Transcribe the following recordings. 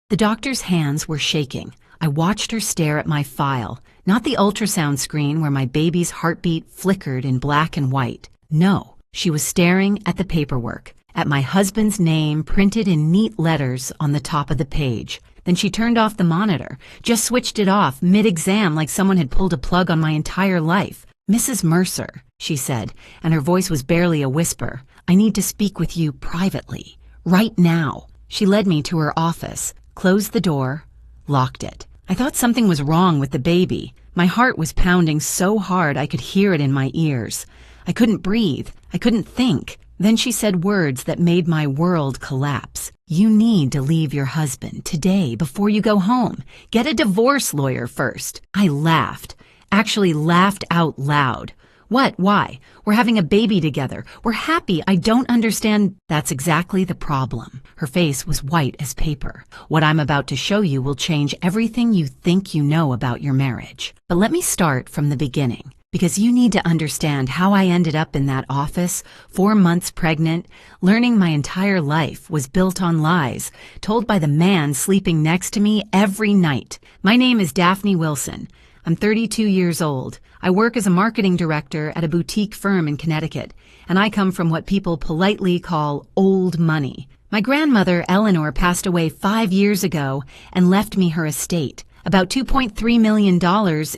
The doctor's hands were shaking. I watched her stare at my file, not the ultrasound screen where my baby's heartbeat flickered in black and white. No, she was staring at the paperwork, at my husband's name printed in neat letters on the top of the page. Then she turned off the monitor, just switched it off mid-exam like someone had pulled a plug on my entire life. "Mrs. Mercer," she said, and her voice was barely a whisper, "I need to speak with you privately, right now." She led me to her office, closed the door, locked it. I thought something was wrong with the baby. My heart was pounding so hard I could hear it in my ears. I couldn't breathe. I couldn't think. Then she said words that made my world collapse. "You need to leave your husband today before you go home. Get a divorce lawyer first." I laughed. Actually laughed out loud. "What? Why? We're having a baby together. We're happy. I don't understand." "That's exactly the problem." Her face was white as paper. "What I'm about to show you will change everything you think you know about your marriage. But let me start from the beginning, because you need to understand how I ended up in that office, 4 months pregnant, learning my entire life was built on lies, told by the man sleeping next to me every night. My name is Daphne Wilson. I'm 32 years old. I work as a marketing director at a boutique firm in Connecticut, and I come from what people politely call old money. My grandmother, Eleanor, passed away 5 years ago and left me her estate, about $2.3 million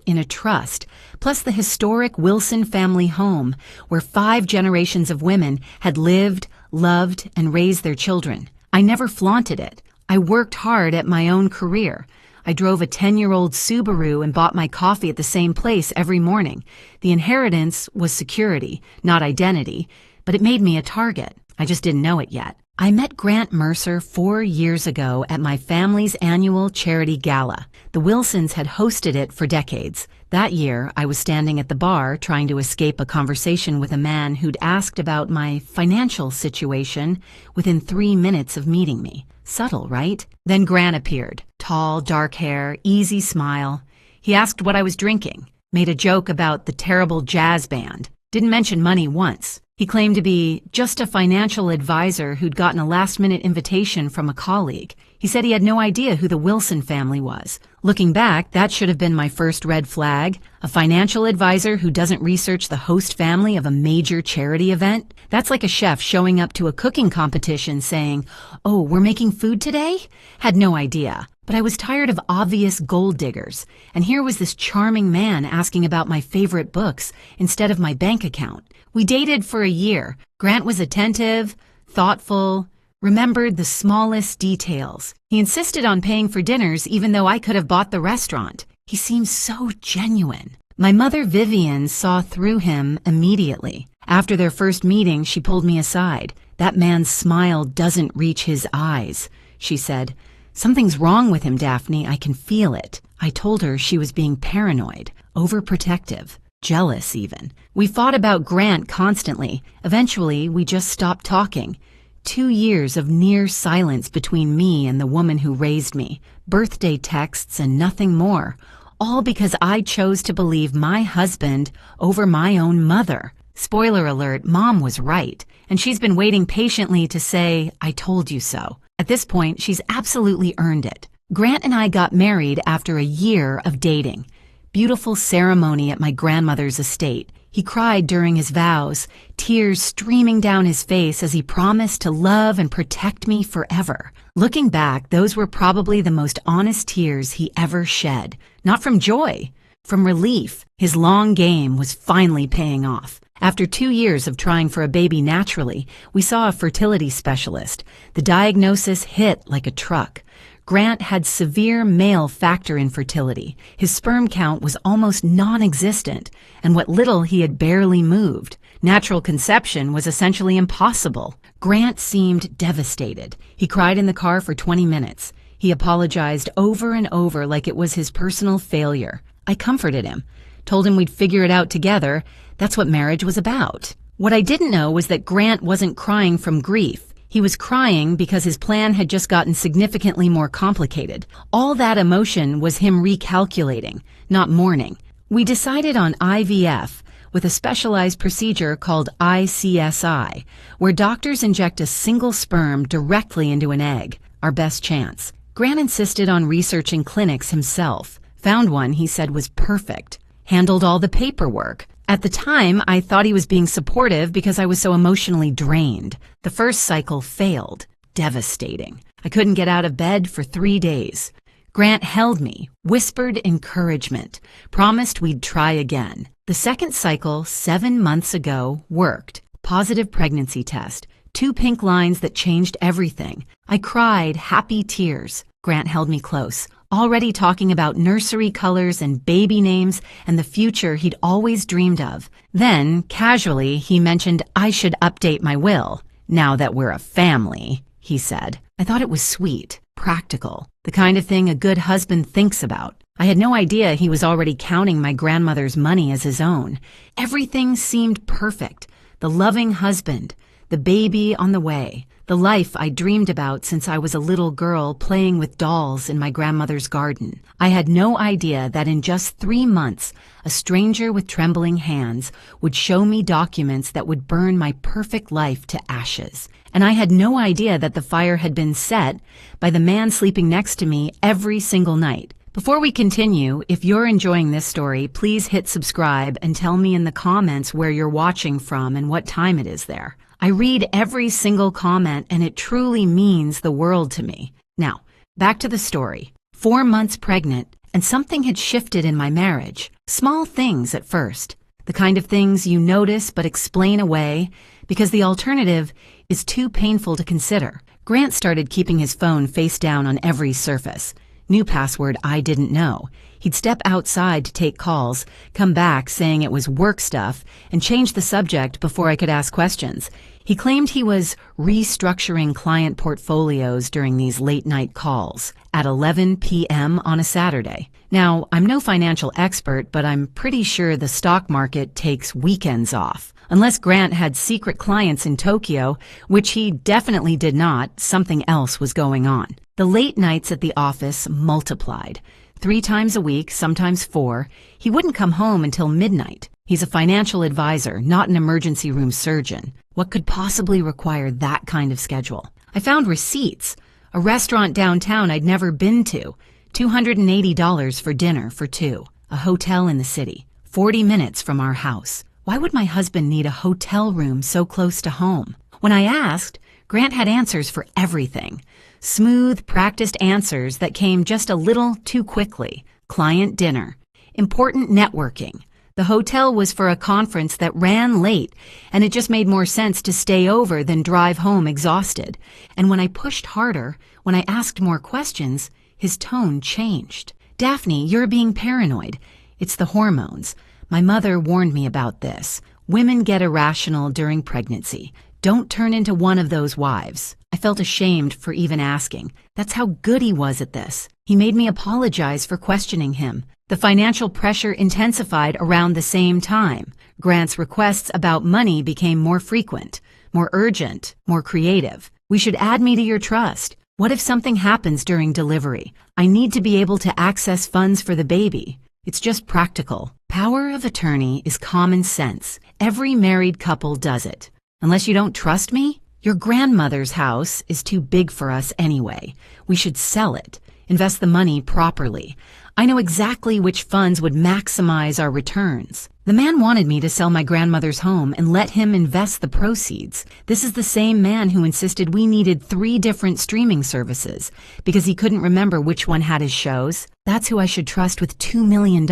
in a trust, plus the historic Wilson family home, where 5 generations of women had lived, loved, and raised their children. I never flaunted it. I worked hard at my own career. I drove a 10-year-old Subaru and bought my coffee at the same place every morning. The inheritance was security, not identity, but it made me a target. I just didn't know it yet. I met Grant Mercer 4 years ago at my family's annual charity gala. The Wilsons had hosted it for decades. That year, I was standing at the bar trying to escape a conversation with a man who'd asked about my financial situation within 3 minutes of meeting me. Subtle, right? Then Grant appeared. Tall, dark hair, easy smile. He asked what I was drinking, made a joke about the terrible jazz band, didn't mention money once. He claimed to be just a financial advisor who'd gotten a last-minute invitation from a colleague. He said he had no idea who the Wilson family was. Looking back, that should have been my first red flag. A financial advisor who doesn't research the host family of a major charity event? That's like a chef showing up to a cooking competition saying, "Oh, we're making food today?" Had no idea. But I was tired of obvious gold diggers, and here was this charming man asking about my favorite books instead of my bank account. We dated for a year. Grant was attentive, thoughtful, remembered the smallest details. He insisted on paying for dinners even though I could have bought the restaurant. He seemed so genuine. My mother, Vivian, saw through him immediately. After their first meeting, she pulled me aside. "That man's smile doesn't reach his eyes," she said. "Something's wrong with him, Daphne. I can feel it." I told her she was being paranoid, overprotective, jealous even. We fought about Grant constantly. Eventually, we just stopped talking. 2 years of near silence between me and the woman who raised me. Birthday texts and nothing more. All because I chose to believe my husband over my own mother. Spoiler alert, Mom was right, and she's been waiting patiently to say, "I told you so." At this point, she's absolutely earned it. Grant and I got married after a year of dating. Beautiful ceremony at my grandmother's estate. He cried during his vows, tears streaming down his face as he promised to love and protect me forever. Looking back, those were probably the most honest tears he ever shed. Not from joy, from relief. His long game was finally paying off. After 2 years of trying for a baby naturally, we saw a fertility specialist. The diagnosis hit like a truck. Grant had severe male factor infertility. His sperm count was almost non-existent, and what little he had barely moved. Natural conception was essentially impossible. Grant seemed devastated. He cried in the car for 20 minutes. He apologized over and over like it was his personal failure. I comforted him, told him we'd figure it out together. That's what marriage was about. What I didn't know was that Grant wasn't crying from grief. He was crying because his plan had just gotten significantly more complicated. All that emotion was him recalculating, not mourning. We decided on IVF with a specialized procedure called ICSI, where doctors inject a single sperm directly into an egg, our best chance. Grant insisted on researching clinics himself, found one he said was perfect, handled all the paperwork. At the time, I thought he was being supportive because I was so emotionally drained. The first cycle failed. Devastating. I couldn't get out of bed for 3 days. Grant held me, whispered encouragement, promised we'd try again. The second cycle, 7 months ago, worked. Positive pregnancy test. 2 pink lines that changed everything. I cried happy tears. Grant held me close, already talking about nursery colors and baby names and the future he'd always dreamed of. Then, casually, he mentioned I should update my will. Now that we're a family, he said. I thought it was sweet, practical, the kind of thing a good husband thinks about. I had no idea he was already counting my grandmother's money as his own. Everything seemed perfect. The loving husband, the baby on the way, the life I dreamed about since I was a little girl playing with dolls in my grandmother's garden. I had no idea that in just 3 months, a stranger with trembling hands would show me documents that would burn my perfect life to ashes. And I had no idea that the fire had been set by the man sleeping next to me every single night. Before we continue, if you're enjoying this story, please hit subscribe and tell me in the comments where you're watching from and what time it is there. I read every single comment and it truly means the world to me. Now, back to the story. 4 months pregnant and something had shifted in my marriage. Small things at first. The kind of things you notice but explain away because the alternative is too painful to consider. Grant started keeping his phone face down on every surface. New password I didn't know. He'd step outside to take calls, come back saying it was work stuff, and change the subject before I could ask questions. He claimed he was restructuring client portfolios during these late-night calls at 11 p.m. on a Saturday. Now, I'm no financial expert, but I'm pretty sure the stock market takes weekends off. Unless Grant had secret clients in Tokyo, which he definitely did not, something else was going on. The late nights at the office multiplied. 3 times a week, sometimes 4. He wouldn't come home until midnight. He's a financial advisor, not an emergency room surgeon. What could possibly require that kind of schedule? I found receipts. A restaurant downtown I'd never been to. $280 for dinner for 2. A hotel in the city. 40 minutes from our house. Why would my husband need a hotel room so close to home? When I asked, Grant had answers for everything. Smooth, practiced answers that came just a little too quickly. Client dinner. Important networking. The hotel was for a conference that ran late, and it just made more sense to stay over than drive home exhausted. And when I pushed harder, when I asked more questions, his tone changed. Daphne, you're being paranoid. It's the hormones. My mother warned me about this. Women get irrational during pregnancy. Don't turn into one of those wives. I felt ashamed for even asking. That's how good he was at this. He made me apologize for questioning him. The financial pressure intensified around the same time. Grant's requests about money became more frequent, more urgent, more creative. We should add me to your trust. What if something happens during delivery? I need to be able to access funds for the baby. It's just practical. Power of attorney is common sense. Every married couple does it. Unless you don't trust me? Your grandmother's house is too big for us anyway. We should sell it. Invest the money properly. I know exactly which funds would maximize our returns. The man wanted me to sell my grandmother's home and let him invest the proceeds. This is the same man who insisted we needed 3 different streaming services because he couldn't remember which one had his shows. That's who I should trust with $2 million.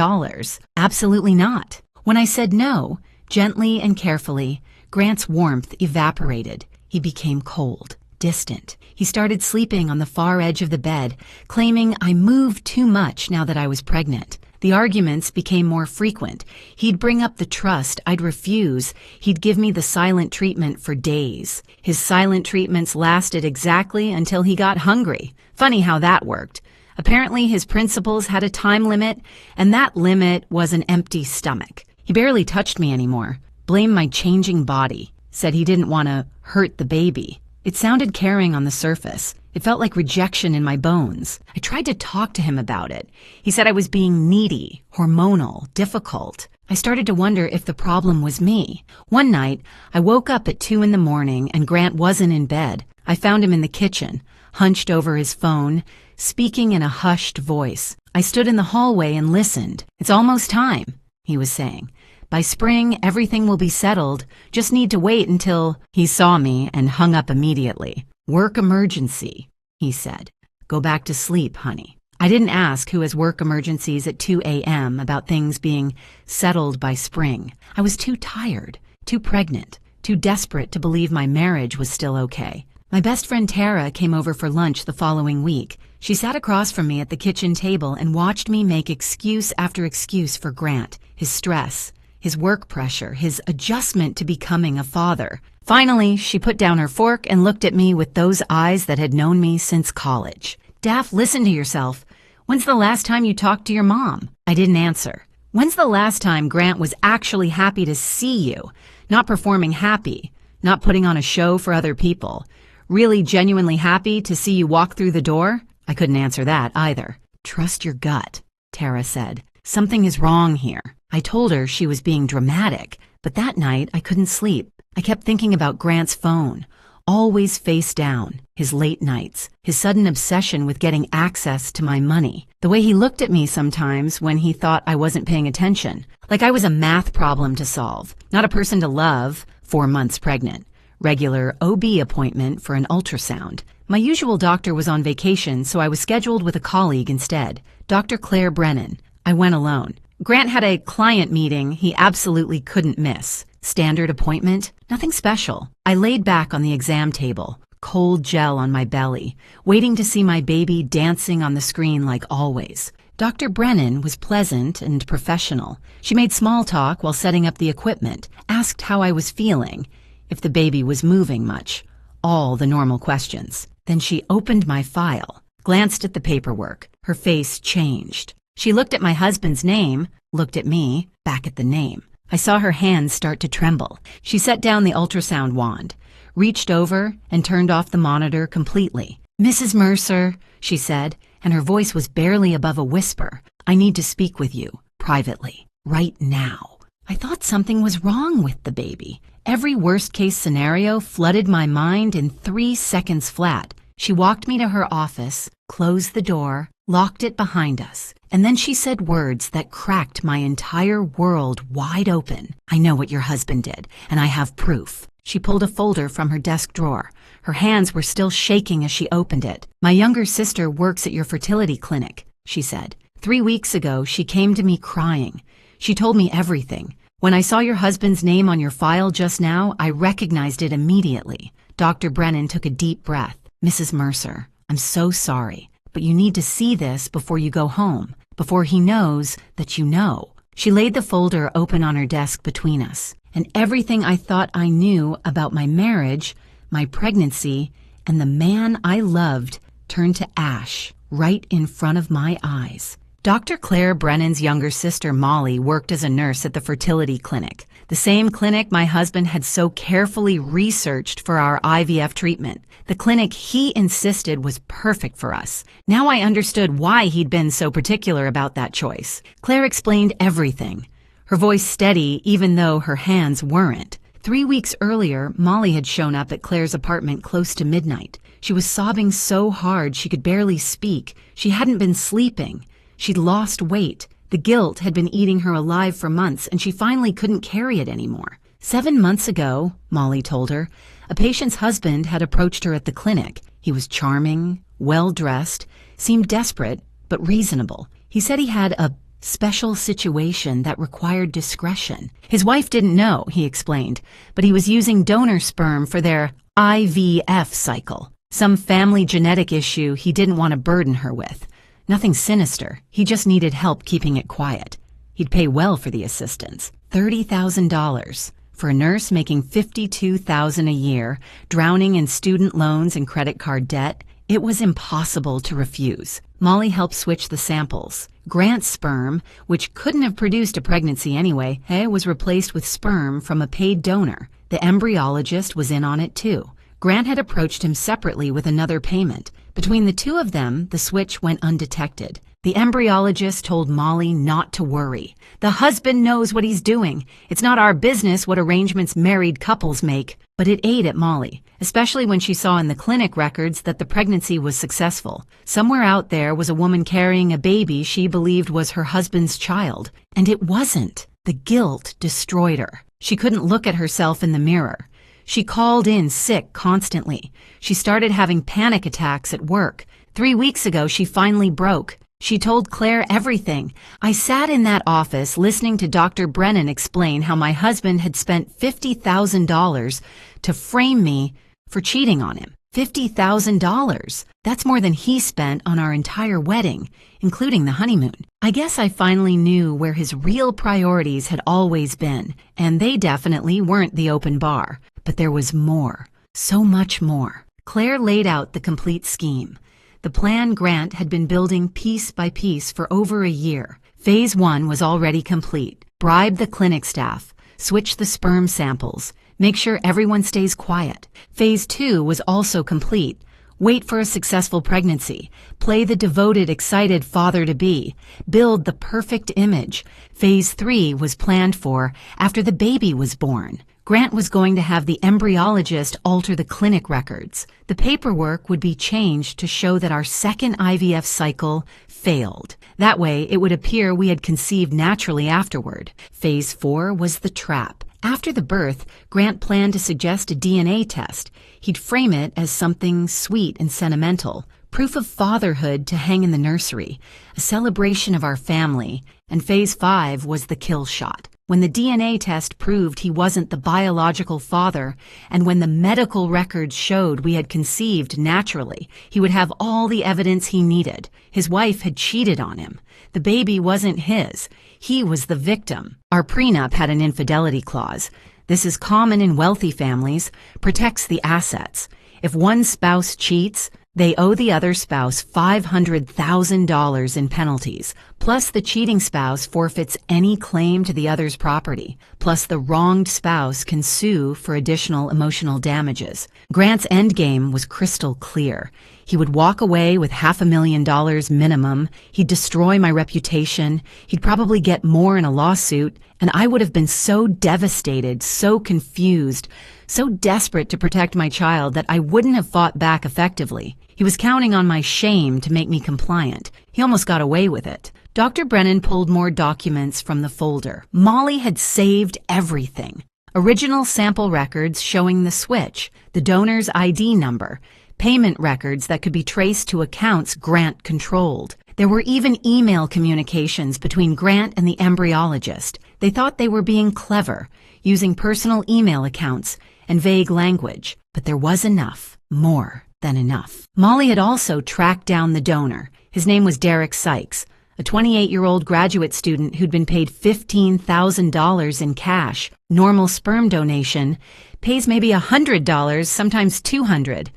Absolutely not. When I said no, gently and carefully, Grant's warmth evaporated. He became cold, distant. He started sleeping on the far edge of the bed, claiming I moved too much now that I was pregnant. The arguments became more frequent. He'd bring up the trust I'd refuse. He'd give me the silent treatment for days. His silent treatments lasted exactly until he got hungry. Funny how that worked. Apparently his principles had a time limit, and that limit was an empty stomach. He barely touched me anymore. Blamed my changing body. Said he didn't want to hurt the baby. It sounded caring on the surface. It felt like rejection in my bones. I tried to talk to him about it. He said I was being needy, hormonal, difficult. I started to wonder if the problem was me. One night, I woke up at 2 in the morning and Grant wasn't in bed. I found him in the kitchen, hunched over his phone, speaking in a hushed voice. I stood in the hallway and listened. "It's almost time," he was saying. "By spring, everything will be settled. Just need to wait until—" He saw me and hung up immediately. "Work emergency," he said. "Go back to sleep, honey." I didn't ask who has work emergencies at 2 a.m. about things being settled by spring. I was too tired, too pregnant, too desperate to believe my marriage was still okay. My best friend Tara came over for lunch the following week. She sat across from me at the kitchen table and watched me make excuse after excuse for Grant, his stress, his work pressure, his adjustment to becoming a father. Finally, she put down her fork and looked at me with those eyes that had known me since college. "Daff, listen to yourself. When's the last time you talked to your mom?" I didn't answer. "When's the last time Grant was actually happy to see you? Not performing happy, not putting on a show for other people. Really genuinely happy to see you walk through the door?" I couldn't answer that either. "Trust your gut," Tara said. "Something is wrong here." I told her she was being dramatic, but that night I couldn't sleep. I kept thinking about Grant's phone, always face down, his late nights, his sudden obsession with getting access to my money, the way he looked at me sometimes when he thought I wasn't paying attention, like I was a math problem to solve, not a person to love, 4 months pregnant. Regular OB appointment for an ultrasound. My usual doctor was on vacation, so I was scheduled with a colleague instead, Dr. Claire Brennan. I went alone. Grant had a client meeting he absolutely couldn't miss. Standard appointment, nothing special. I laid back on the exam table, cold gel on my belly, waiting to see my baby dancing on the screen like always. Dr. Brennan was pleasant and professional. She made small talk while setting up the equipment, asked how I was feeling, if the baby was moving much, all the normal questions. Then she opened my file, glanced at the paperwork. Her face changed. She looked at my husband's name, looked at me, back at the name. I saw her hands start to tremble. She set down the ultrasound wand, reached over and turned off the monitor completely. "Mrs. Mercer," she said, and her voice was barely above a whisper, "I need to speak with you, privately, right now." I thought something was wrong with the baby. Every worst-case scenario flooded my mind in 3 seconds flat. She walked me to her office, closed the door, locked it behind us, and then she said words that cracked my entire world wide open. "I know what your husband did, and I have proof." She pulled a folder from her desk drawer. Her hands were still shaking as she opened it. "My younger sister works at your fertility clinic," she said. 3 weeks ago, she came to me crying. She told me everything. When I saw your husband's name on your file just now, I recognized it immediately." Dr. Brennan took a deep breath. "Mrs. Mercer, I'm so sorry, but you need to see this before you go home, before he knows that you know." She laid the folder open on her desk between us, and everything I thought I knew about my marriage, my pregnancy, and the man I loved turned to ash right in front of my eyes. Dr. Claire Brennan's younger sister, Molly, worked as a nurse at the fertility clinic, the same clinic my husband had so carefully researched for our IVF treatment. The clinic he insisted was perfect for us. Now I understood why he'd been so particular about that choice. Claire explained everything, her voice steady even though her hands weren't. 3 weeks earlier, Molly had shown up at Claire's apartment close to midnight. She was sobbing so hard she could barely speak. She hadn't been sleeping. She'd lost weight. The guilt had been eating her alive for months, and she finally couldn't carry it anymore. 7 months ago, Molly told her, a patient's husband had approached her at the clinic. He was charming, well-dressed, seemed desperate, but reasonable. He said he had a special situation that required discretion. His wife didn't know, he explained, but he was using donor sperm for their IVF cycle. Some family genetic issue he didn't want to burden her with. Nothing sinister. He just needed help keeping it quiet. He'd pay well for the assistance. $30,000 for a nurse making $52,000 a year, drowning in student loans and credit card debt. It was impossible to refuse. Molly helped switch the samples. Grant's sperm, which couldn't have produced a pregnancy anyway, was replaced with sperm from a paid donor. The embryologist was in on it too. Grant had approached him separately with another payment. Between the two of them, the switch went undetected. The embryologist told Molly not to worry. "The husband knows what he's doing. It's not our business what arrangements married couples make." But it ate at Molly, especially when she saw in the clinic records that the pregnancy was successful. Somewhere out there was a woman carrying a baby she believed was her husband's child, and it wasn't. The guilt destroyed her. She couldn't look at herself in the mirror. She called in sick constantly. She started having panic attacks at work. 3 weeks ago, she finally broke. She told Claire everything. I sat in that office listening to Dr. Brennan explain how my husband had spent $50,000 to frame me for cheating on him. $50,000. That's more than he spent on our entire wedding, including the honeymoon. I guess I finally knew where his real priorities had always been, and they definitely weren't the open bar. But there was more, so much more. Claire laid out the complete scheme. The plan Grant had been building piece by piece for over a year. Phase 1 was already complete. Bribe the clinic staff, switch the sperm samples, make sure everyone stays quiet. Phase 2 was also complete. Wait for a successful pregnancy, play the devoted, excited father-to-be, build the perfect image. Phase 3 was planned for after the baby was born. Grant was going to have the embryologist alter the clinic records. The paperwork would be changed to show that our second IVF cycle failed. That way, it would appear we had conceived naturally afterward. Phase 4 was the trap. After the birth, Grant planned to suggest a DNA test. He'd frame it as something sweet and sentimental, proof of fatherhood to hang in the nursery, a celebration of our family. And Phase 5 was the kill shot. When the DNA test proved he wasn't the biological father, and when the medical records showed we had conceived naturally, he would have all the evidence he needed. His wife had cheated on him. The baby wasn't his. He was the victim. Our prenup had an infidelity clause. This is common in wealthy families, protects the assets. If one spouse cheats, they owe the other spouse $500,000 in penalties, plus the cheating spouse forfeits any claim to the other's property, plus the wronged spouse can sue for additional emotional damages. Grant's endgame was crystal clear. He would walk away with $500,000 minimum, he'd destroy my reputation, he'd probably get more in a lawsuit, and I would have been so devastated, so confused, so desperate to protect my child that I wouldn't have fought back effectively. He was counting on my shame to make me compliant. He almost got away with it. Dr. Brennan pulled more documents from the folder. Molly had saved everything. Original sample records showing the switch, the donor's ID number, payment records that could be traced to accounts Grant controlled. There were even email communications between Grant and the embryologist. They thought they were being clever, using personal email accounts and vague language. But there was enough, more than enough. Molly had also tracked down the donor. His name was Derek Sykes, a 28-year-old graduate student who'd been paid $15,000 in cash. Normal sperm donation pays maybe $100, sometimes $200.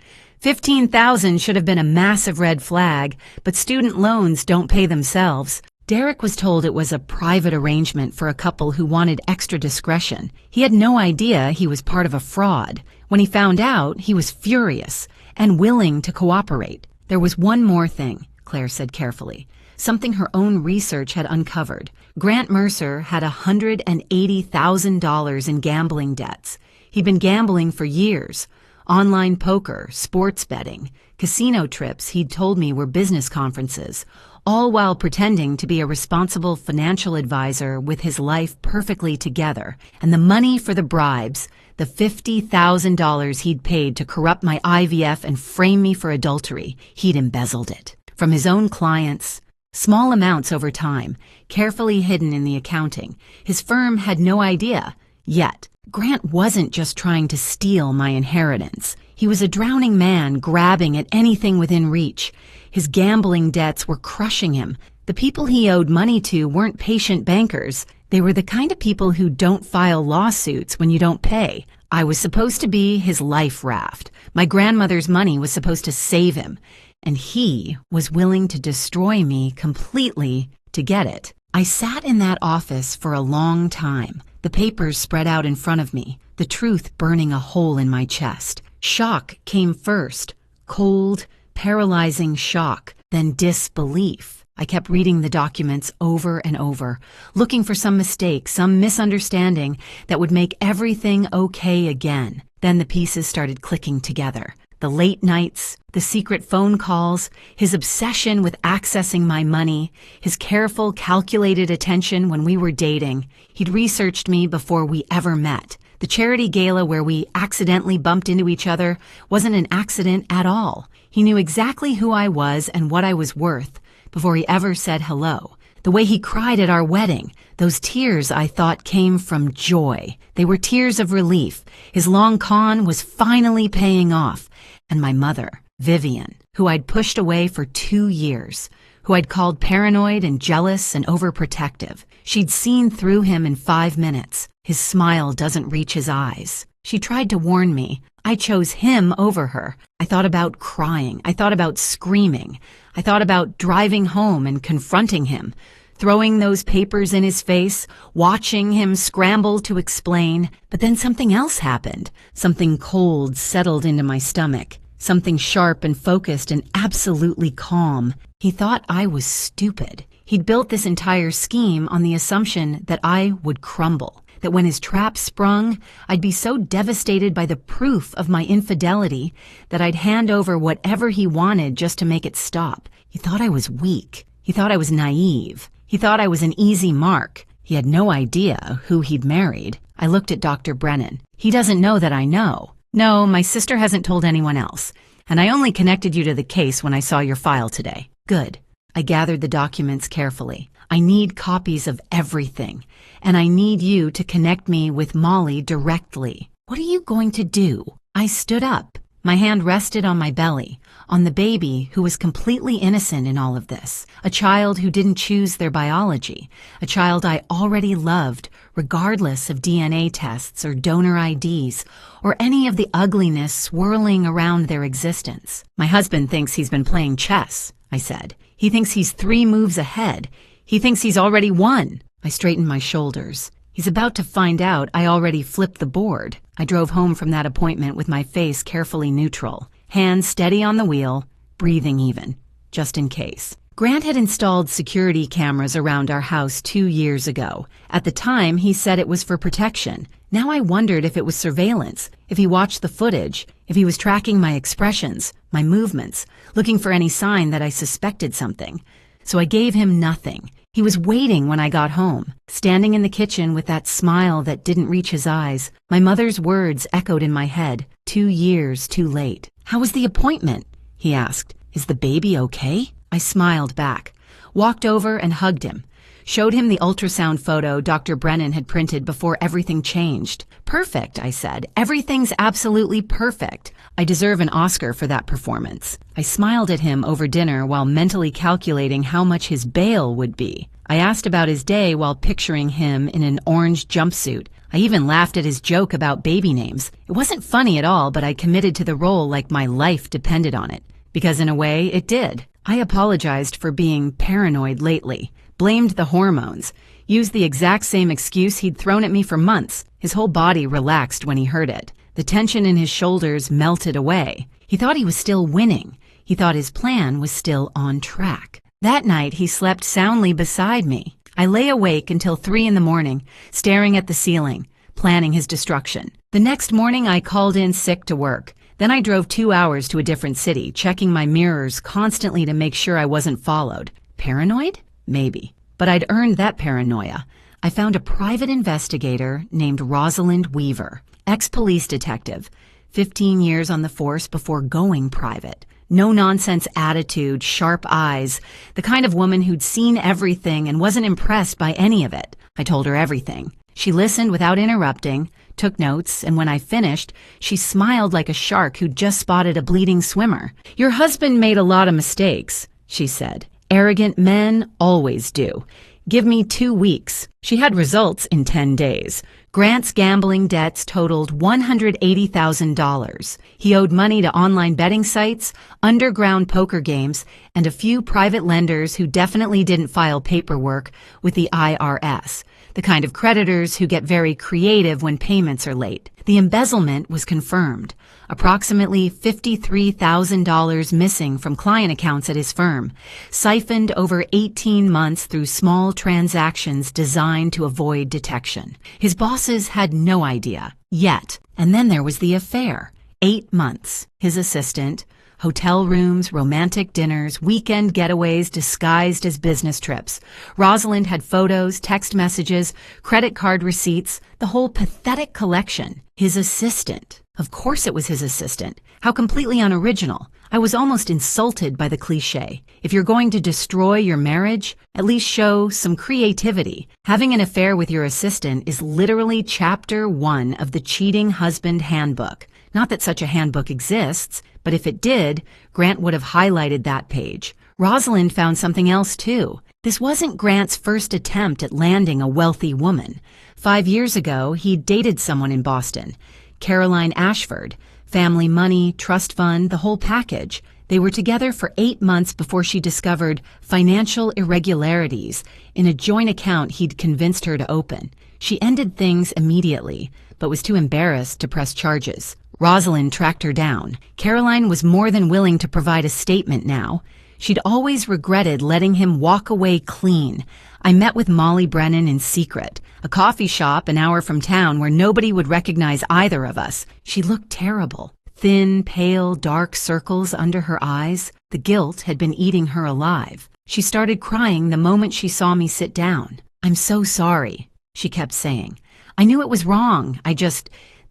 $15,000 should have been a massive red flag, but student loans don't pay themselves. Derek was told it was a private arrangement for a couple who wanted extra discretion. He had no idea he was part of a fraud. When he found out, he was furious and willing to cooperate. There was one more thing, Claire said carefully, something her own research had uncovered. Grant Mercer had $180,000 in gambling debts. He'd been gambling for years. Online poker, sports betting, casino trips he'd told me were business conferences, all while pretending to be a responsible financial advisor with his life perfectly together. And the money for the bribes, the $50,000 he'd paid to corrupt my IVF and frame me for adultery, he'd embezzled it. From his own clients, small amounts over time, carefully hidden in the accounting. His firm had no idea, yet. Grant wasn't just trying to steal my inheritance. He was a drowning man grabbing at anything within reach. His gambling debts were crushing him. The people he owed money to weren't patient bankers. They were the kind of people who don't file lawsuits when you don't pay. I was supposed to be his life raft. My grandmother's money was supposed to save him. And he was willing to destroy me completely to get it. I sat in that office for a long time. The papers spread out in front of me, the truth burning a hole in my chest. Shock came first, cold, paralyzing shock, then disbelief. I kept reading the documents over and over, looking for some mistake, some misunderstanding that would make everything okay again. Then the pieces started clicking together. The late nights, the secret phone calls, his obsession with accessing my money, his careful, calculated attention when we were dating. He'd researched me before we ever met. The charity gala where we accidentally bumped into each other wasn't an accident at all. He knew exactly who I was and what I was worth before he ever said hello. The way he cried at our wedding, those tears I thought came from joy. They were tears of relief. His long con was finally paying off. And my mother, Vivian, who I'd pushed away for 2 years, who I'd called paranoid and jealous and overprotective. She'd seen through him in 5 minutes. His smile doesn't reach his eyes. She tried to warn me. I chose him over her. I thought about crying. I thought about screaming. I thought about driving home and confronting him, throwing those papers in his face, watching him scramble to explain. But then something else happened. Something cold settled into my stomach. Something sharp and focused and absolutely calm. He thought I was stupid. He'd built this entire scheme on the assumption that I would crumble, that when his trap sprung, I'd be so devastated by the proof of my infidelity that I'd hand over whatever he wanted just to make it stop. He thought I was weak. He thought I was naive. He thought I was an easy mark. He had no idea who he'd married. I looked at Dr. Brennan. He doesn't know that I know. No, my sister hasn't told anyone else. And I only connected you to the case when I saw your file today. Good. I gathered the documents carefully. I need copies of everything. And I need you to connect me with Molly directly. What are you going to do? I stood up. My hand rested on my belly, on the baby who was completely innocent in all of this, a child who didn't choose their biology, a child I already loved, regardless of DNA tests or donor IDs, or any of the ugliness swirling around their existence. My husband thinks he's been playing chess, I said. He thinks he's 3 moves ahead. He thinks he's already won. I straightened my shoulders. He's about to find out I already flipped the board. I drove home from that appointment with my face carefully neutral, hands steady on the wheel, breathing even, just in case. Grant had installed security cameras around our house 2 years ago. At the time, he said it was for protection. Now I wondered if it was surveillance, if he watched the footage, if he was tracking my expressions, my movements, looking for any sign that I suspected something. So I gave him nothing. He was waiting when I got home, standing in the kitchen with that smile that didn't reach his eyes. My mother's words echoed in my head, 2 years too late. "How was the appointment?" he asked. "Is the baby okay?" I smiled back, walked over and hugged him, showed him the ultrasound photo Dr. Brennan had printed before everything changed. "Perfect," I said. "Everything's absolutely perfect. I deserve an Oscar for that performance." I smiled at him over dinner while mentally calculating how much his bail would be. I asked about his day while picturing him in an orange jumpsuit. I even laughed at his joke about baby names. It wasn't funny at all, but I committed to the role like my life depended on it. Because in a way, it did. I apologized for being paranoid lately, blamed the hormones, used the exact same excuse he'd thrown at me for months. His whole body relaxed when he heard it. The tension in his shoulders melted away. He thought he was still winning. He thought his plan was still on track. That night, he slept soundly beside me. I lay awake until 3 in the morning, staring at the ceiling, planning his destruction. The next morning, I called in sick to work. Then I drove 2 hours to a different city, checking my mirrors constantly to make sure I wasn't followed. Paranoid? Maybe. But I'd earned that paranoia. I found a private investigator named Rosalind Weaver, ex-police detective, 15 years on the force before going private. No-nonsense attitude, sharp eyes, the kind of woman who'd seen everything and wasn't impressed by any of it. I told her everything. She listened without interrupting, took notes, and when I finished, she smiled like a shark who'd just spotted a bleeding swimmer. "Your husband made a lot of mistakes," she said. "Arrogant men always do. Give me 2 weeks." She had results in 10 days. Grant's gambling debts totaled $180,000. He owed money to online betting sites, underground poker games, and a few private lenders who definitely didn't file paperwork with the IRS, the kind of creditors who get very creative when payments are late. The embezzlement was confirmed. Approximately $53,000 missing from client accounts at his firm, siphoned over 18 months through small transactions designed to avoid detection. His boss bosses had no idea, yet. And then there was the affair. 8 months. His assistant, hotel rooms, romantic dinners, weekend getaways disguised as business trips. Rosalind had photos, text messages, credit card receipts, the whole pathetic collection. His assistant. Of course it was his assistant. How completely unoriginal. I was almost insulted by the cliché. If you're going to destroy your marriage, at least show some creativity. Having an affair with your assistant is literally chapter 1 of the Cheating Husband Handbook. Not that such a handbook exists, but if it did, Grant would have highlighted that page. Rosalind found something else too. This wasn't Grant's first attempt at landing a wealthy woman. 5 years ago, he'd dated someone in Boston, Caroline Ashford. Family money, trust fund, the whole package. They were together for 8 months before she discovered financial irregularities in a joint account he'd convinced her to open. She ended things immediately, but was too embarrassed to press charges. Rosalind tracked her down. Caroline was more than willing to provide a statement now. She'd always regretted letting him walk away clean. I met with Molly Brennan in secret, a coffee shop an hour from town where nobody would recognize either of us. She looked terrible. Thin, pale, dark circles under her eyes. The guilt had been eating her alive. She started crying the moment she saw me sit down. "I'm so sorry," she kept saying. "I knew it was wrong.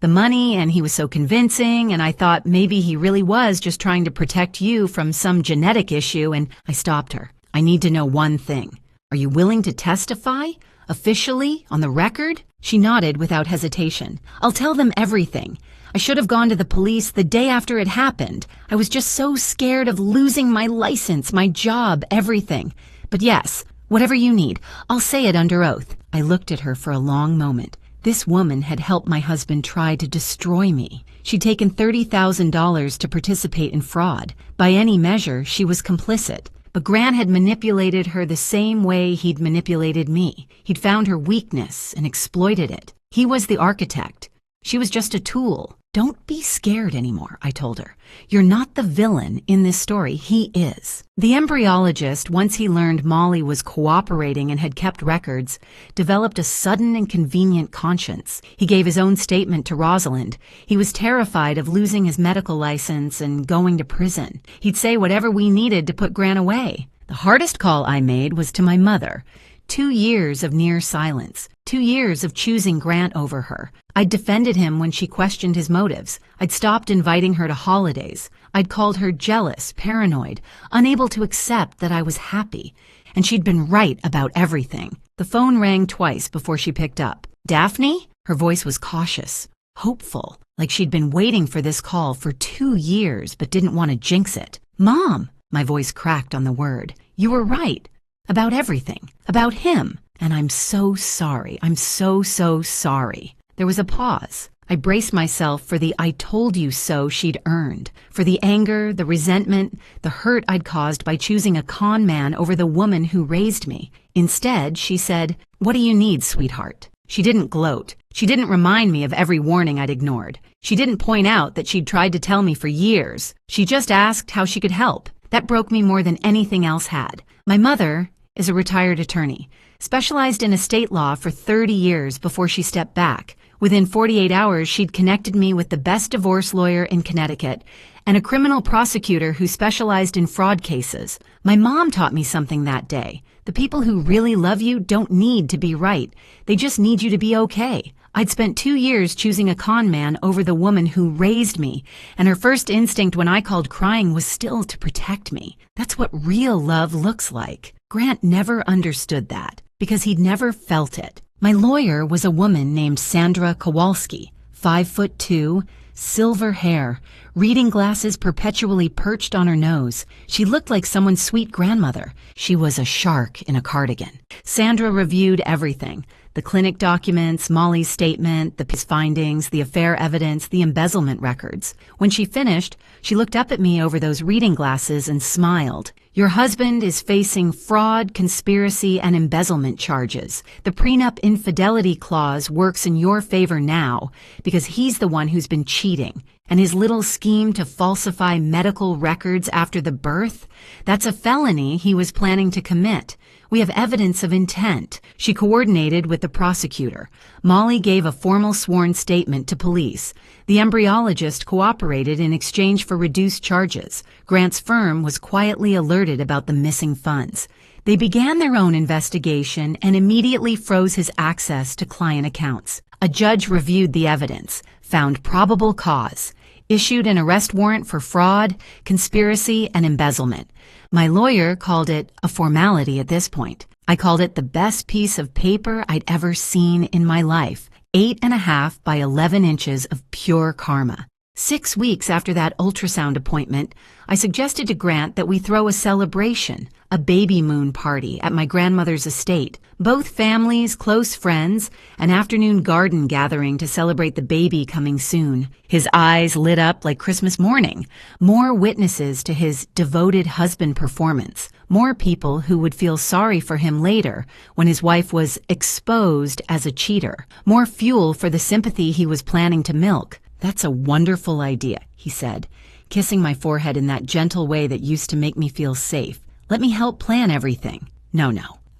The money, and he was so convincing, and I thought maybe he really was just trying to protect you from some genetic issue," and I stopped her. "I need to know one thing. Are you willing to testify? Officially? On the record?" She nodded without hesitation. "I'll tell them everything. I should have gone to the police the day after it happened. I was just so scared of losing my license, my job, everything. But yes, whatever you need, I'll say it under oath." I looked at her for a long moment. This woman had helped my husband try to destroy me. She'd taken $30,000 to participate in fraud. By any measure, she was complicit. But Grant had manipulated her the same way he'd manipulated me. He'd found her weakness and exploited it. He was the architect. She was just a tool. "Don't be scared anymore," I told her. "You're not the villain in this story. He is." The embryologist, once he learned Molly was cooperating and had kept records, developed a sudden and convenient conscience. He gave his own statement to Rosalind. He was terrified of losing his medical license and going to prison. He'd say whatever we needed to put Grant away. The hardest call I made was to my mother. 2 years of near silence. 2 years of choosing Grant over her. I'd defended him when she questioned his motives. I'd stopped inviting her to holidays. I'd called her jealous, paranoid, unable to accept that I was happy. And she'd been right about everything. The phone rang twice before she picked up. "Daphne?" Her voice was cautious, hopeful, like she'd been waiting for this call for 2 years but didn't want to jinx it. "Mom!" My voice cracked on the word. "You were right. About everything. About him. And I'm so sorry. I'm so sorry." There was a pause. I braced myself for the "I told you so" she'd earned, for the anger, the resentment, the hurt I'd caused by choosing a con man over the woman who raised me. Instead, she said, "What do you need, sweetheart?" She didn't gloat. She didn't remind me of every warning I'd ignored. She didn't point out that she'd tried to tell me for years. She just asked how she could help. That broke me more than anything else had. My mother is a retired attorney, specialized in estate law for 30 years before she stepped back. Within 48 hours, she'd connected me with the best divorce lawyer in Connecticut and a criminal prosecutor who specialized in fraud cases. My mom taught me something that day. The people who really love you don't need to be right. They just need you to be okay. I'd spent 2 years choosing a con man over the woman who raised me, and her first instinct when I called crying was still to protect me. That's what real love looks like. Grant never understood that, because he'd never felt it. My lawyer was a woman named Sandra Kowalski, 5'2", silver hair, reading glasses perpetually perched on her nose. She looked like someone's sweet grandmother. She was a shark in a cardigan. Sandra reviewed everything. The clinic documents, Molly's statement, the findings, the affair evidence, the embezzlement records. When she finished, she looked up at me over those reading glasses and smiled. "Your husband is facing fraud, conspiracy, and embezzlement charges. The prenup infidelity clause works in your favor now because he's the one who's been cheating, And his little scheme to falsify medical records after the birth? That's a felony he was planning to commit. We have evidence of intent. She coordinated with the prosecutor. Molly gave a formal sworn statement to police. The embryologist cooperated in exchange for reduced charges. Grant's firm was quietly alerted about the missing funds. They began their own investigation and immediately froze his access to client accounts. A judge reviewed the evidence, found probable cause, issued an arrest warrant for fraud, conspiracy, and embezzlement. My lawyer called it a formality at this point. I called it the best piece of paper I'd ever seen in my life. 8.5 by 11 inches of pure karma. 6 weeks after that ultrasound appointment, I suggested to Grant that we throw a celebration, a baby moon party at my grandmother's estate. Both families, close friends, an afternoon garden gathering to celebrate the baby coming soon. His eyes lit up like Christmas morning. More witnesses to his devoted husband performance. More people who would feel sorry for him later when his wife was exposed as a cheater. More fuel for the sympathy he was planning to milk. "That's a wonderful idea," he said, kissing my forehead in that gentle way that used to make me feel safe. "Let me help plan everything." No,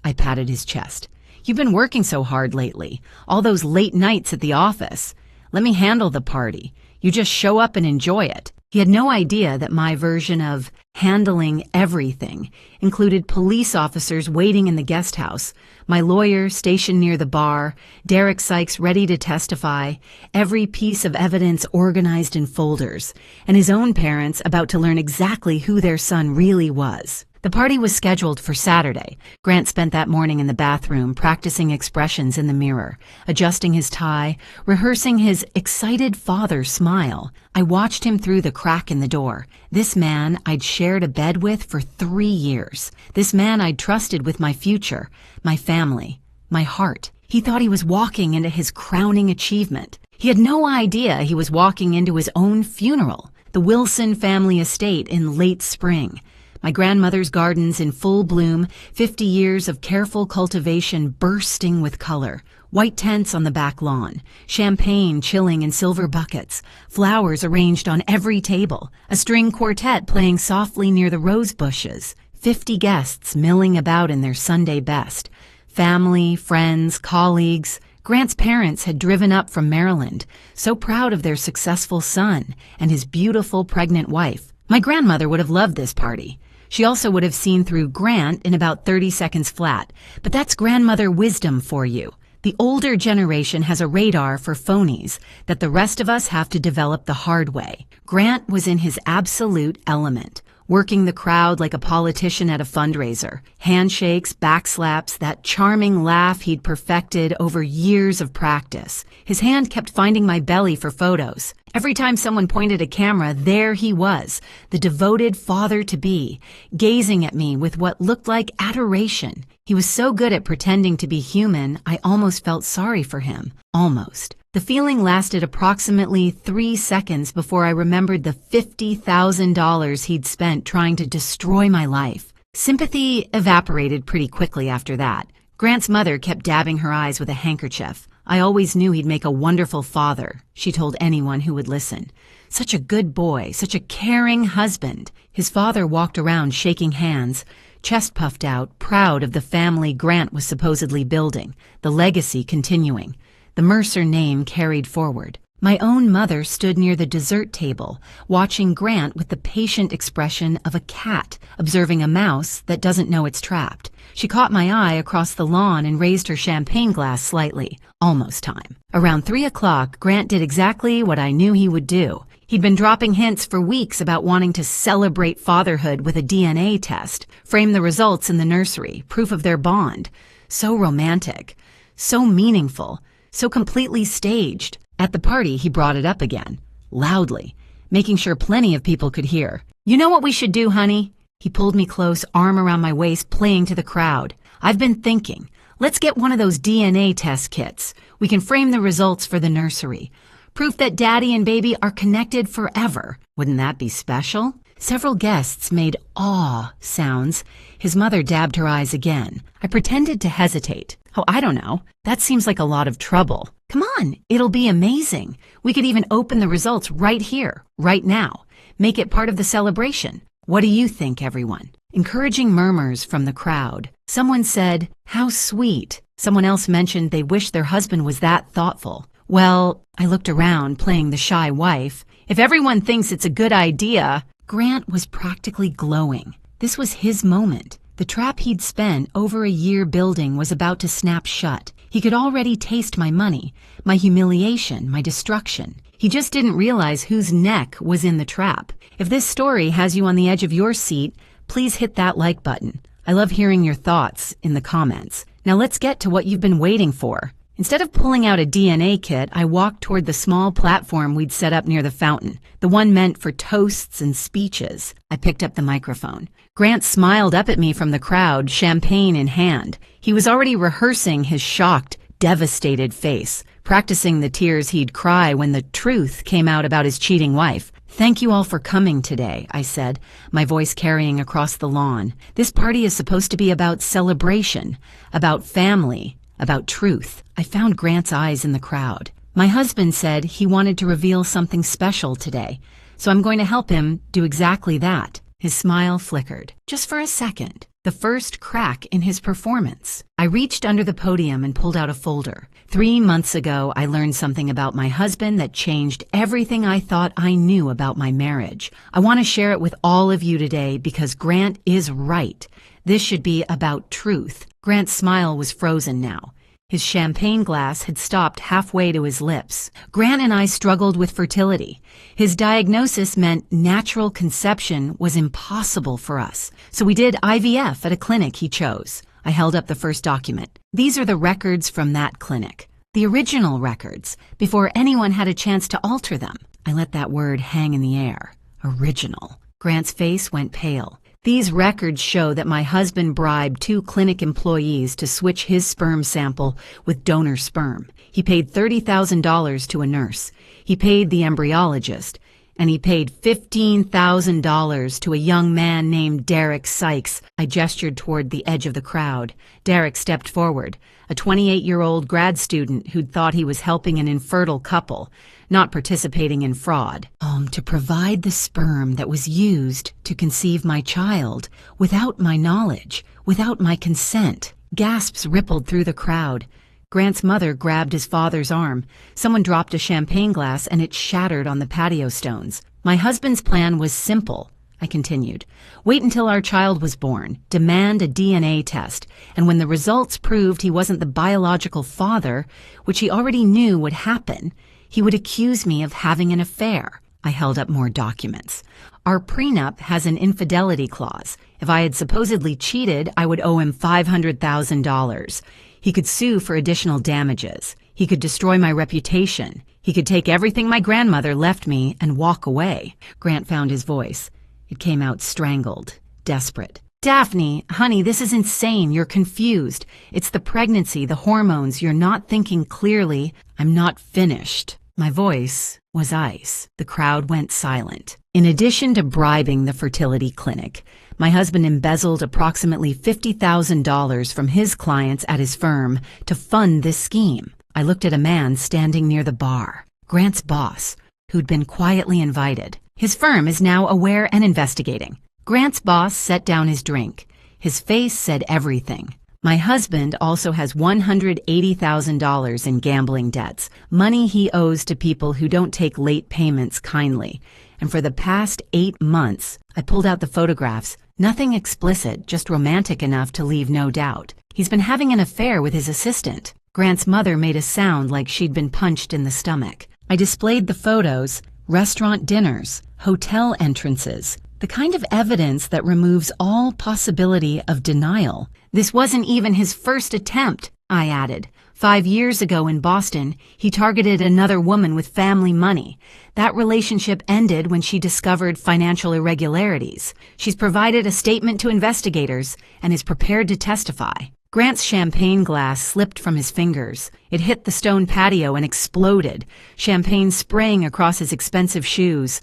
I patted his chest. "You've been working so hard lately. All those late nights at the office. Let me handle the party. You just show up and enjoy it." He had no idea that my version of handling everything included police officers waiting in the guest house, my lawyer stationed near the bar, Derek Sykes ready to testify, every piece of evidence organized in folders, and his own parents about to learn exactly who their son really was. The party was scheduled for Saturday. Grant spent that morning in the bathroom practicing expressions in the mirror, adjusting his tie, rehearsing his excited father smile. I watched him through the crack in the door. This man I'd shared a bed with for 3 years. This man I'd trusted with my future, my family, my heart. He thought he was walking into his crowning achievement. He had no idea he was walking into his own funeral, the Wilson family estate in late spring. My grandmother's gardens in full bloom, 50 years of careful cultivation bursting with color, white tents on the back lawn, champagne chilling in silver buckets, flowers arranged on every table, a string quartet playing softly near the rose bushes, 50 guests milling about in their Sunday best, family, friends, colleagues. Grant's parents had driven up from Maryland, so proud of their successful son and his beautiful pregnant wife. My grandmother would have loved this party. She also would have seen through Grant in about 30 seconds flat. But that's grandmother wisdom for you. The older generation has a radar for phonies that the rest of us have to develop the hard way. Grant was in his absolute element, working the crowd like a politician at a fundraiser. Handshakes, backslaps, that charming laugh he'd perfected over years of practice. His hand kept finding my belly for photos. Every time someone pointed a camera, there he was, the devoted father-to-be, gazing at me with what looked like adoration. He was so good at pretending to be human, I almost felt sorry for him. Almost. The feeling lasted approximately 3 seconds before I remembered the $50,000 he'd spent trying to destroy my life. Sympathy evaporated pretty quickly after that. Grant's mother kept dabbing her eyes with a handkerchief. I always knew he'd make a wonderful father, she told anyone who would listen. Such a good boy, such a caring husband. His father walked around shaking hands, chest puffed out, proud of the family Grant was supposedly building, the legacy continuing. The Mercer name carried forward. My own mother stood near the dessert table, watching Grant with the patient expression of a cat observing a mouse that doesn't know it's trapped. She caught my eye across the lawn and raised her champagne glass slightly. Almost time. Around 3 o'clock, Grant did exactly what I knew he would do. He'd been dropping hints for weeks about wanting to celebrate fatherhood with a DNA test, frame the results in the nursery, proof of their bond. So romantic, so meaningful, so completely staged. At the party, he brought it up again, loudly, making sure plenty of people could hear. "You know what we should do, honey?" He pulled me close, arm around my waist, playing to the crowd. "I've been thinking. Let's get one of those DNA test kits. We can frame the results for the nursery. Proof that daddy and baby are connected forever. Wouldn't that be special?" Several guests made awe sounds. His mother dabbed her eyes again. I pretended to hesitate. Oh, I don't know. That seems like a lot of trouble. Come on, it'll be amazing. We could even open the results right here, right now. Make it part of the celebration. What do you think, everyone? Encouraging murmurs from the crowd. Someone said, "How sweet." Someone else mentioned they wished their husband was that thoughtful. Well, I looked around, playing the shy wife. If everyone thinks it's a good idea, Grant was practically glowing. This was his moment. The trap he'd spent over a year building was about to snap shut. He could already taste my money, my humiliation, my destruction. He just didn't realize whose neck was in the trap. If this story has you on the edge of your seat, please hit that like button. I love hearing your thoughts in the comments. Now let's get to what you've been waiting for. Instead of pulling out a DNA kit, I walked toward the small platform we'd set up near the fountain, the one meant for toasts and speeches. I picked up the microphone. Grant smiled up at me from the crowd, champagne in hand. He was already rehearsing his shocked, devastated face, practicing the tears he'd cry when the truth came out about his cheating wife. "Thank you all for coming today," I said, my voice carrying across the lawn. "This party is supposed to be about celebration, about family, about truth." I found Grant's eyes in the crowd. "My husband said he wanted to reveal something special today, so I'm going to help him do exactly that." His smile flickered, just for a second, the first crack in his performance. I reached under the podium and pulled out a folder. 3 months ago, I learned something about my husband that changed everything I thought I knew about my marriage. I want to share it with all of you today because Grant is right. This should be about truth. Grant's smile was frozen now. His champagne glass had stopped halfway to his lips. Grant and I struggled with fertility. His diagnosis meant natural conception was impossible for us. So we did IVF at a clinic he chose. I held up the first document. These are the records from that clinic. The original records, before anyone had a chance to alter them. I let that word hang in the air. Original. Grant's face went pale. These records show that my husband bribed 2 clinic employees to switch his sperm sample with donor sperm. He paid $30,000 to a nurse. He paid the embryologist. And he paid $15,000 to a young man named Derek Sykes. I gestured toward the edge of the crowd. Derek stepped forward, a 28-year-old grad student who'd thought he was helping an infertile couple, not participating in fraud. To provide the sperm that was used to conceive my child, without my knowledge, without my consent. Gasps rippled through the crowd. Grant's mother grabbed his father's arm. Someone dropped a champagne glass and it shattered on the patio stones. My husband's plan was simple, I continued. Wait until our child was born, demand a DNA test, and when the results proved he wasn't the biological father, which he already knew would happen, he would accuse me of having an affair. I held up more documents. Our prenup has an infidelity clause. If I had supposedly cheated, I would owe him $500,000. He could sue for additional damages. He could destroy my reputation. He could take everything my grandmother left me and walk away. Grant found his voice. It came out strangled, desperate. "Daphne, honey, this is insane. You're confused. It's the pregnancy, the hormones. You're not thinking clearly. I'm not finished." My voice was ice. The crowd went silent. In addition to bribing the fertility clinic, my husband embezzled approximately $50,000 from his clients at his firm to fund this scheme. I looked at a man standing near the bar, Grant's boss, who'd been quietly invited. His firm is now aware and investigating. Grant's boss set down his drink. His face said everything. My husband also has $180,000 in gambling debts, money he owes to people who don't take late payments kindly. And for the past 8 months, I pulled out the photographs. Nothing explicit, just romantic enough to leave no doubt. He's been having an affair with his assistant. Grant's mother made a sound like she'd been punched in the stomach. I displayed the photos, restaurant dinners, hotel entrances, the kind of evidence that removes all possibility of denial. This wasn't even his first attempt, I added. 5 years ago in Boston, he targeted another woman with family money. That relationship ended when she discovered financial irregularities. She's provided a statement to investigators and is prepared to testify. Grant's champagne glass slipped from his fingers. It hit the stone patio and exploded, champagne spraying across his expensive shoes.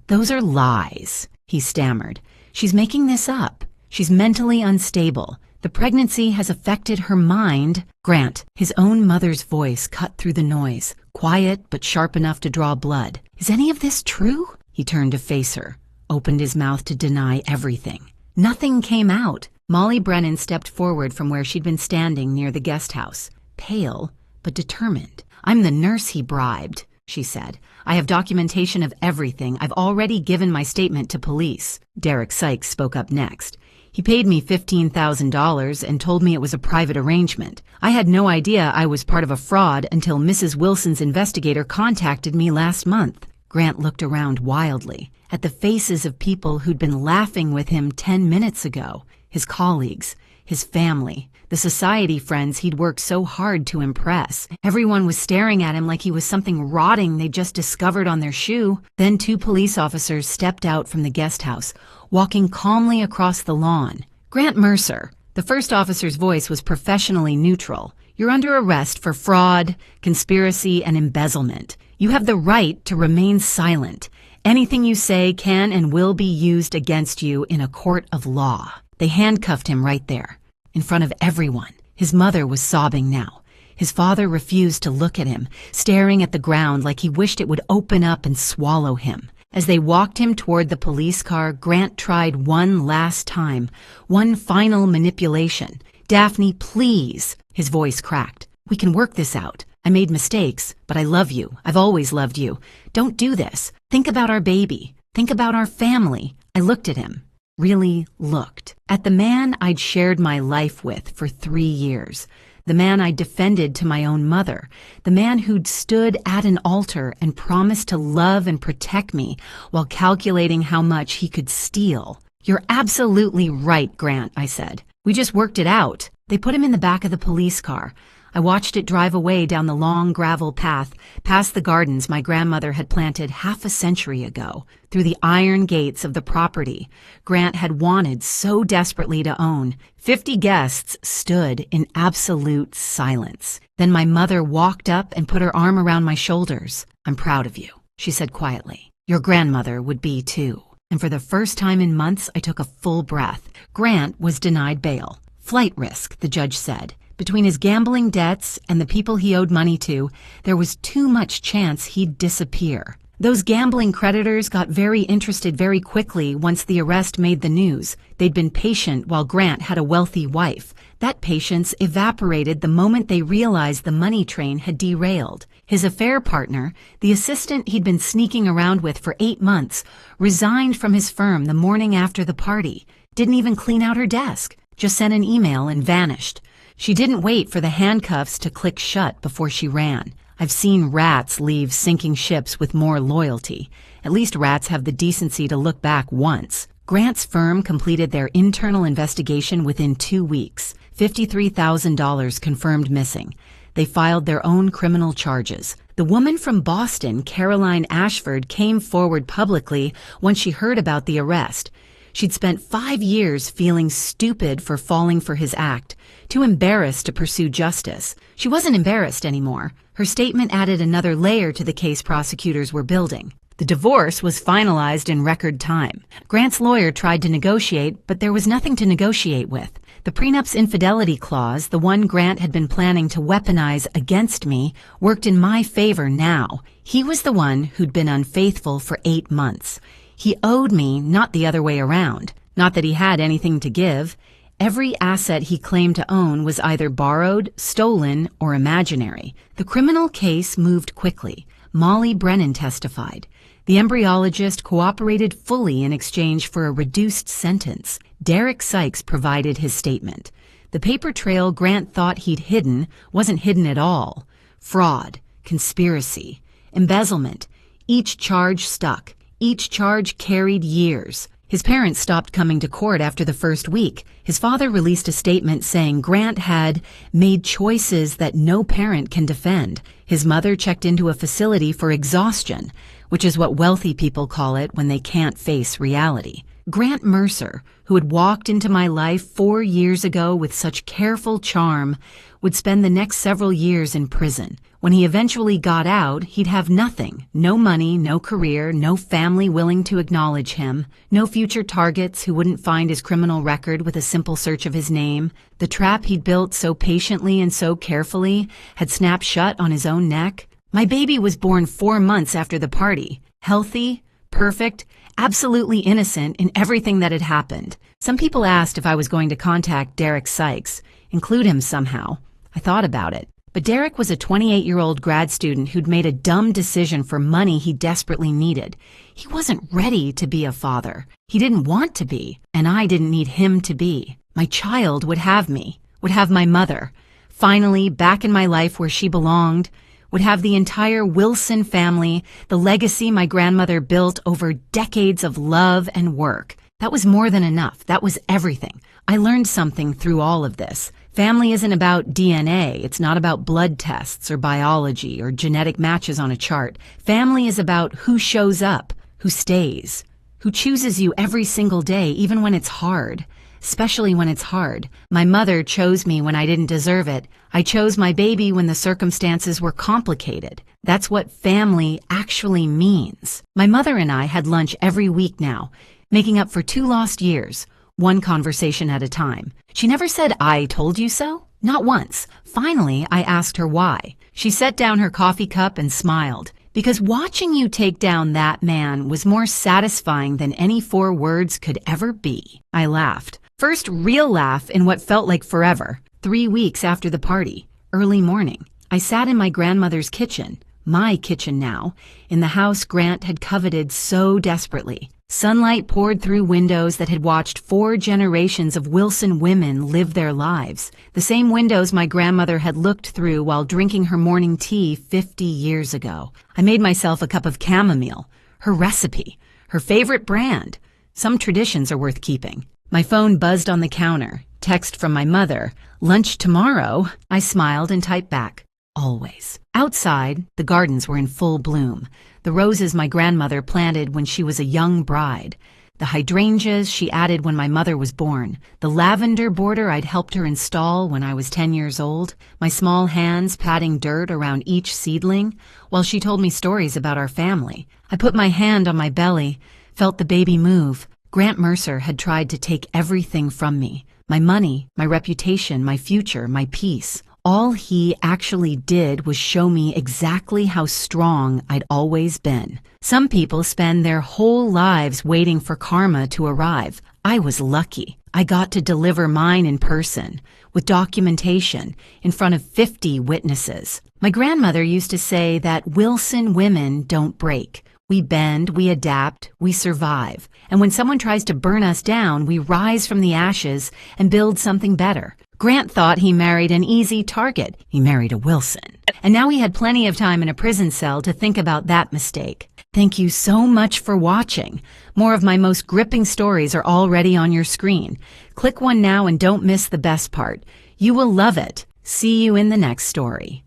Those are lies, he stammered. She's making this up. She's mentally unstable. The pregnancy has affected her mind. Grant, his own mother's voice cut through the noise, quiet but sharp enough to draw blood. Is any of this true? He turned to face her, opened his mouth to deny everything. Nothing came out. Molly Brennan stepped forward from where she'd been standing near the guest house, pale but determined. I'm the nurse he bribed, she said. I have documentation of everything. I've already given my statement to police. Derek Sykes spoke up next. He paid me $15,000 and told me it was a private arrangement. I had no idea I was part of a fraud until Mrs. Wilson's investigator contacted me last month. Grant looked around wildly at the faces of people who'd been laughing with him 10 minutes ago. His colleagues, his family, the society friends he'd worked so hard to impress. Everyone was staring at him like he was something rotting they'd just discovered on their shoe. Then 2 police officers stepped out from the guest house, walking calmly across the lawn. Grant Mercer. The first officer's voice was professionally neutral. You're under arrest for fraud, conspiracy, and embezzlement. You have the right to remain silent. Anything you say can and will be used against you in a court of law. They handcuffed him right there, in front of everyone. His mother was sobbing now. His father refused to look at him, staring at the ground like he wished it would open up and swallow him. As they walked him toward the police car, Grant tried one last time, one final manipulation. Daphne, please. His voice cracked. We can work this out. I made mistakes, but I love you. I've always loved you. Don't do this. Think about our baby. Think about our family. I looked at him. Really looked. At the man I'd shared my life with for 3 years. The man I defended to my own mother. The man who'd stood at an altar and promised to love and protect me while calculating how much he could steal. You're absolutely right, Grant, I said. We just worked it out. They put him in the back of the police car. I watched it drive away down the long gravel path, past the gardens my grandmother had planted half a century ago, through the iron gates of the property Grant had wanted so desperately to own. 50 guests stood in absolute silence. Then my mother walked up and put her arm around my shoulders. I'm proud of you, she said quietly. Your grandmother would be too. And for the first time in months, I took a full breath. Grant was denied bail. Flight risk, the judge said. Between his gambling debts and the people he owed money to, there was too much chance he'd disappear. Those gambling creditors got very interested very quickly once the arrest made the news. They'd been patient while Grant had a wealthy wife. That patience evaporated the moment they realized the money train had derailed. His affair partner, the assistant he'd been sneaking around with for 8 months, resigned from his firm the morning after the party. Didn't even clean out her desk. Just sent an email and vanished. She didn't wait for the handcuffs to click shut before she ran. I've seen rats leave sinking ships with more loyalty. At least rats have the decency to look back once. Grant's firm completed their internal investigation within 2 weeks. $53,000 confirmed missing. They filed their own criminal charges. The woman from Boston, Caroline Ashford, came forward publicly once she heard about the arrest. She'd spent 5 years feeling stupid for falling for his act, too embarrassed to pursue justice. She wasn't embarrassed anymore. Her statement added another layer to the case prosecutors were building. The divorce was finalized in record time. Grant's lawyer tried to negotiate, but there was nothing to negotiate with. The prenup's infidelity clause, the one Grant had been planning to weaponize against me, worked in my favor now. He was the one who'd been unfaithful for 8 months. He owed me, not the other way around. Not that he had anything to give. Every asset he claimed to own was either borrowed, stolen, or imaginary. The criminal case moved quickly. Molly Brennan testified. The embryologist cooperated fully in exchange for a reduced sentence. Derek Sykes provided his statement. The paper trail Grant thought he'd hidden wasn't hidden at all. Fraud, conspiracy, embezzlement. Each charge stuck. Each charge carried years. His parents stopped coming to court after the first week. His father released a statement saying Grant had made choices that no parent can defend. His mother checked into a facility for exhaustion, which is what wealthy people call it when they can't face reality. Grant Mercer, who had walked into my life 4 years ago with such careful charm, would spend the next several years in prison. When he eventually got out, he'd have nothing. No money, no career, no family willing to acknowledge him, no future targets who wouldn't find his criminal record with a simple search of his name. The trap he'd built so patiently and so carefully had snapped shut on his own neck. My baby was born 4 months after the party, healthy, perfect, absolutely innocent in everything that had happened. Some people asked if I was going to contact Derek Sykes, include him somehow. I thought about it. But Derek was a 28-year-old grad student who'd made a dumb decision for money he desperately needed. He wasn't ready to be a father. He didn't want to be, and I didn't need him to be. My child would have me, would have my mother, finally back in my life where she belonged, would have the entire Wilson family, the legacy my grandmother built over decades of love and work. That was more than enough. That was everything. I learned something through all of this. Family isn't about DNA. It's not about blood tests or biology or genetic matches on a chart. Family is about who shows up, who stays, who chooses you every single day, even when it's hard. Especially when it's hard. My mother chose me when I didn't deserve it. I chose my baby when the circumstances were complicated. That's what family actually means. My mother and I had lunch every week now, making up for 2 lost years, one conversation at a time. She never said, "I told you so." Not once. Finally, I asked her why. She set down her coffee cup and smiled. Because watching you take down that man was more satisfying than any 4 words could ever be. I laughed. First real laugh in what felt like forever. 3 weeks after the party, early morning, I sat in my grandmother's kitchen, my kitchen now, in the house Grant had coveted so desperately. Sunlight poured through windows that had watched 4 generations of Wilson women live their lives, the same windows my grandmother had looked through while drinking her morning tea 50 years ago. I made myself a cup of chamomile, her recipe, her favorite brand. Some traditions are worth keeping. My phone buzzed on the counter. Text from my mother. "Lunch tomorrow." I smiled and typed back. Always. Outside, the gardens were in full bloom. The roses my grandmother planted when she was a young bride. The hydrangeas she added when my mother was born. The lavender border I'd helped her install when I was 10 years old. My small hands patting dirt around each seedling while she told me stories about our family. I put my hand on my belly, felt the baby move. Grant Mercer had tried to take everything from me. My money, my reputation, my future, my peace. All he actually did was show me exactly how strong I'd always been. Some people spend their whole lives waiting for karma to arrive. I was lucky. I got to deliver mine in person, with documentation, in front of 50 witnesses. My grandmother used to say that Wilson women don't break. We bend, we adapt, we survive. And when someone tries to burn us down, we rise from the ashes and build something better. Grant thought he married an easy target. He married a Wilson. And now he had plenty of time in a prison cell to think about that mistake. Thank you so much for watching. More of my most gripping stories are already on your screen. Click one now and don't miss the best part. You will love it. See you in the next story.